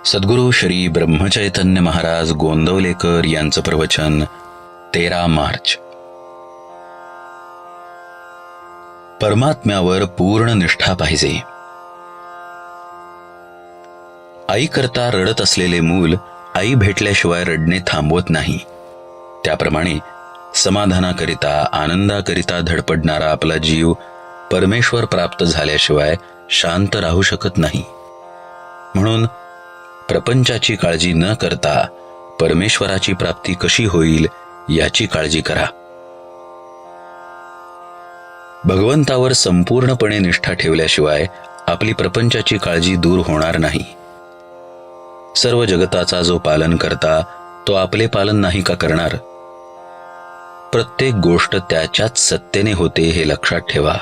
सद्गुरू श्री ब्रह्मचैतन्य महाराज गोंदवलेकर यांचं प्रवचन 13 मार्च. परमात्म्यावर पूर्ण निष्ठा पाहिजे. आई करता रडत असलेले मूल आई भेटल्याशिवाय रडणे थांबवत नाही. त्याप्रमाणे समाधानाकरिता आनंदाकरिता धडपडणारा आपला जीव परमेश्वर प्राप्त झाल्याशिवाय शांत राहू शकत नाही. म्हणून प्रपंचाची काळजी न करता परमेश्वराची प्राप्ती कशी होईल याची काळजी करा. भगवंतावर संपूर्णपणे निष्ठा ठेवल्याशिवाय आपली प्रपंचाची काळजी दूर होणार नाही. सर्व जगताचा जो पालन करता तो आपले पालन नाही का करणार? प्रत्येक गोष्ट त्याच्याच सत्तेने होते हे लक्षात ठेवा.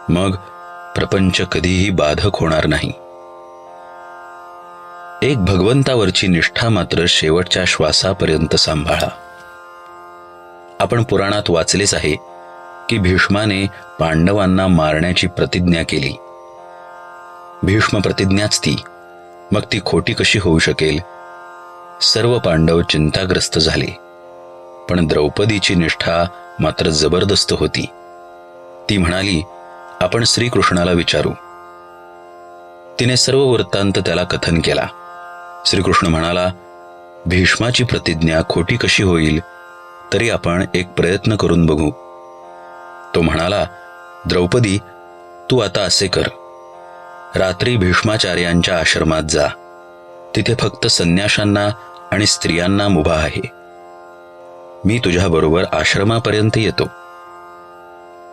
मग प्रपंच कधीही बाधक होणार नाही. एक भगवंतावरची निष्ठा मात्र शेवटच्या श्वासापर्यंत सांभाळा. आपण पुराणात वाचलेच आहे की भीष्माने पांडवांना मारण्याची प्रतिज्ञा केली. भीष्म प्रतिज्ञाच ती, मग ती खोटी कशी होऊ शकेल? सर्व पांडव चिंताग्रस्त झाले. पण द्रौपदीची निष्ठा मात्र जबरदस्त होती. ती म्हणाली, आपण श्रीकृष्णाला विचारू. तिने सर्व वृत्तांत त्याला कथन केला. श्रीकृष्ण म्हणाला, भीष्माची प्रतिज्ञा खोटी कशी होईल, तरी आपण एक प्रयत्न करून बघू. तो म्हणाला, द्रौपदी, तू आता असे कर, रात्री भीष्माचार्यांच्या आश्रमात जा. तिथे फक्त संन्याशांना आणि स्त्रियांना मुभा आहे. मी तुझ्याबरोबर आश्रमापर्यंत येतो.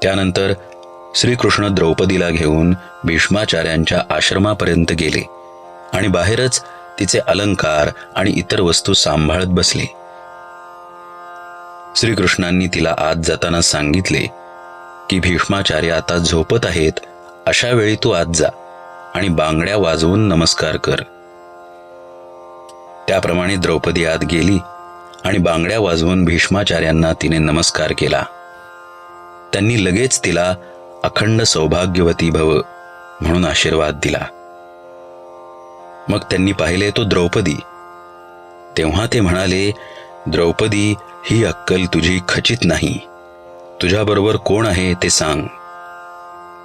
त्यानंतर श्रीकृष्ण द्रौपदीला घेऊन भीष्माचार्यांच्या आश्रमापर्यंत गेले आणि बाहेरच तिचे अलंकार आणि इतर वस्तू सांभाळत बसले. श्रीकृष्णांनी तिला आत जाताना सांगितले की भीष्माचार्य आता झोपत आहेत, अशा वेळी तू आत जा आणि बांगड्या वाजवून नमस्कार कर. त्याप्रमाणे द्रौपदी आत गेली आणि बांगड्या वाजवून भीष्माचार्यांना तिने नमस्कार केला. त्यांनी लगेच तिला अखंड सौभाग्यवती भव म्हणून आशीर्वाद दिला. मग त्यांनी पाहिले तो द्रौपदी. तेव्हा ते म्हणाले, द्रौपदी, ही अक्कल तुझी खचित नाही. तुझ्याबरोबर कोण आहे ते सांग.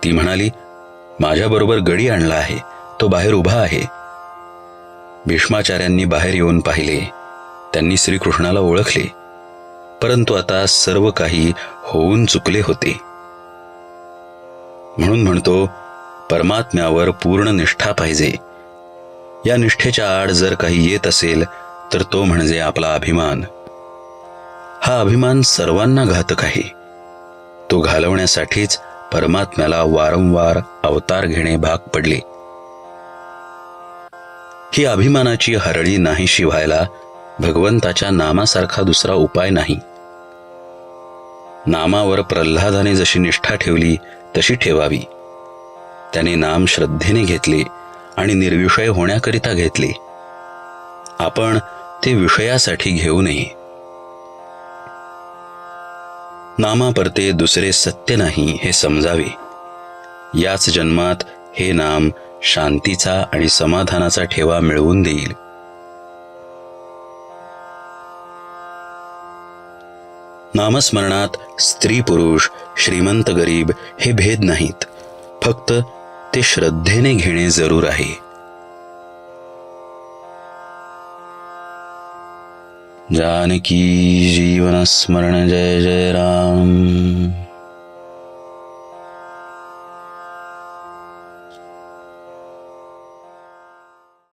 ती म्हणाली, माझ्याबरोबर गडी आणला आहे, तो बाहेर उभा आहे. भीष्माचार्यांनी बाहेर येऊन पाहिले. त्यांनी श्रीकृष्णाला ओळखले, परंतु आता सर्व काही होऊन चुकले होते. म्हणून म्हणतो, परमात्म्यावर पूर्ण निष्ठा पाहिजे. या निष्ठेच्या आड जर काही येत असेल तर तो म्हणजे आपला अभिमान. हा अभिमान सर्वांना घातक आहे. तो घालवण्यासाठीच परमात्म्याला वारंवार अवतार घेणे भाग पडले. ही अभिमानाची हरळी नाहीशी व्हायला भगवंताच्या नामासारखा दुसरा उपाय नाही. नामावर प्रल्हादाने जशी निष्ठा ठेवली तशी ठेवावी. त्याने नाम श्रद्धेने घेतले आणि निर्विषय होण्याकरिता घेतले. आपण ते विषयासाठी घेऊ नये. नामापरते दुसरे सत्य नाही हे समजावे. याच जन्मात हे नाम शांतीचा आणि समाधानाचा ठेवा मिळवून देईल. नामस्मरणात स्त्री पुरुष, श्रीमंत गरीब हे भेद नाहीत. फक्त ते श्रद्धेने घेणे जरूर आहे. जानकी जीवन स्मरण जय जय राम.